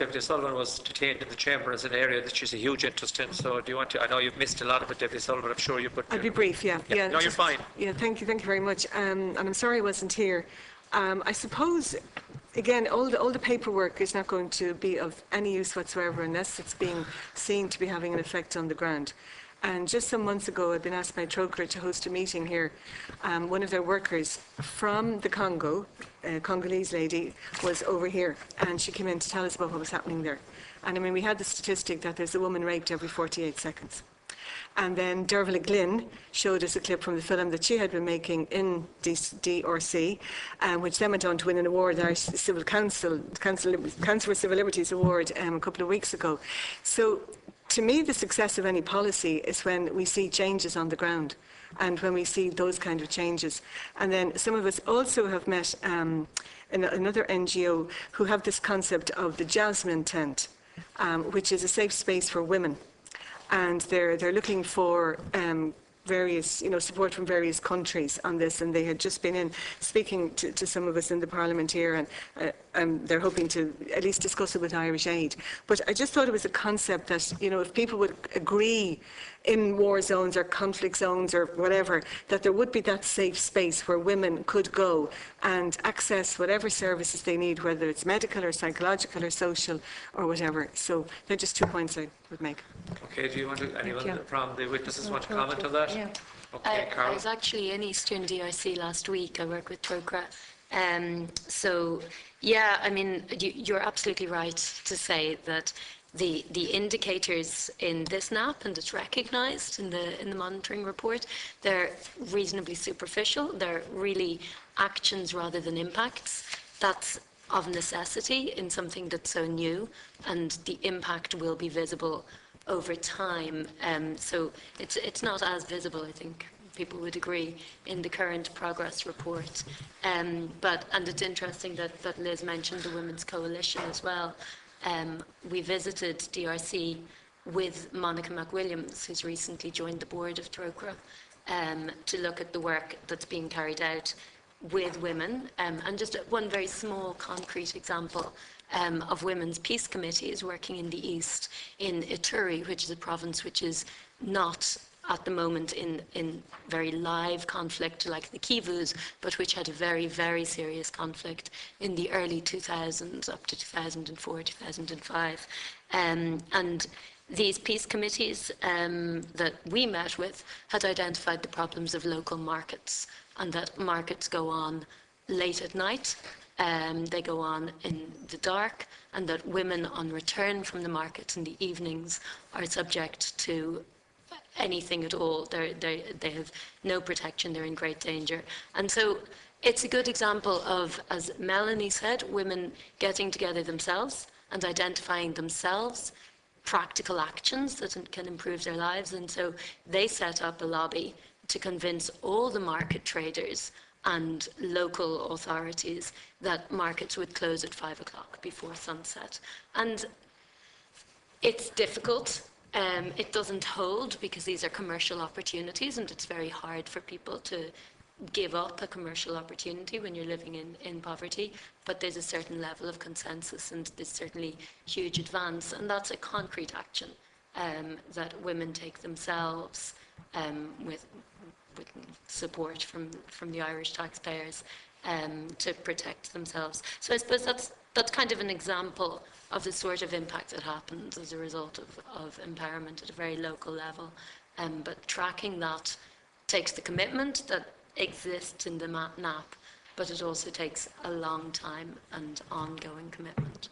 Deputy Sullivan was detained in the chamber as an area that she's a huge interest in. So do you want to? I know you've missed a lot of it, Deputy Sullivan. I'm sure you could. I'll be brief. Yeah. No, you're fine. Yeah. Thank you very much. And I'm sorry I wasn't here. I suppose, again, all the paperwork is not going to be of any use whatsoever unless it's being seen to be having an effect on the ground. And just some months ago, I'd been asked by Trócaire to host a meeting here. One of their workers from the Congo, a Congolese lady, was over here, and she came in to tell us about what was happening there. And I mean, we had the statistic that there's a woman raped every 48 seconds. And then Dervla Glynn showed us a clip from the film that she had been making in DRC, which then went on to win an award, our Civil Council for Civil Liberties Award, a couple of weeks ago. So, to me, the success of any policy is when we see changes on the ground and when we see those kind of changes. And then some of us also have met in another NGO who have this concept of the Jasmine Tent, which is a safe space for women. And they're looking for various, support from various countries on this, and they had just been in speaking to some of us in the Parliament here, and they're hoping to at least discuss it with Irish Aid. But I just thought it was a concept that, if people would agree in war zones or conflict zones or whatever, that there would be that safe space where women could go and access whatever services they need, whether it's medical or psychological or social or whatever. So they're just 2 points I would make. Okay, do you want to, anyone from the witnesses want to comment on that? Yeah. Okay, I was actually in Eastern DRC last week. I work with Trócaire. So, yeah, I mean, you're absolutely right to say that the indicators in this NAP, and it's recognised in the monitoring report, they're reasonably superficial. They're really actions rather than impacts. That's of necessity in something that's so new, and the impact will be visible over time. So it's not as visible, I think people would agree, in the current progress report. And it's interesting that Liz mentioned the Women's Coalition as well. We visited DRC with Monica McWilliams, who's recently joined the board of Trócaire, to look at the work that's being carried out with women. And just one very small concrete example of women's peace committees working in the east, in Ituri, which is a province which is not at the moment in very live conflict like the Kivus, but which had a very, very serious conflict in the early 2000s up to 2004, 2005. And these peace committees that we met with had identified the problems of local markets, and that markets go on late at night, they go on in the dark, and that women on return from the markets in the evenings are subject to anything at all. They have no protection, they're in great danger. And so it's a good example of, as Melanie said, women getting together themselves and identifying themselves practical actions that can improve their lives. And so they set up a lobby to convince all the market traders and local authorities that markets would close at 5 o'clock before sunset. And it's difficult. It doesn't hold because these are commercial opportunities, and it's very hard for people to give up a commercial opportunity when you're living in poverty. But there's a certain level of consensus, and there's certainly huge advance, and that's a concrete action that women take themselves with support from the Irish taxpayers to protect themselves. So I suppose that's kind of an example of the sort of impact that happens as a result of empowerment at a very local level. But tracking that takes the commitment that exists in the NAP, but it also takes a long time and ongoing commitment.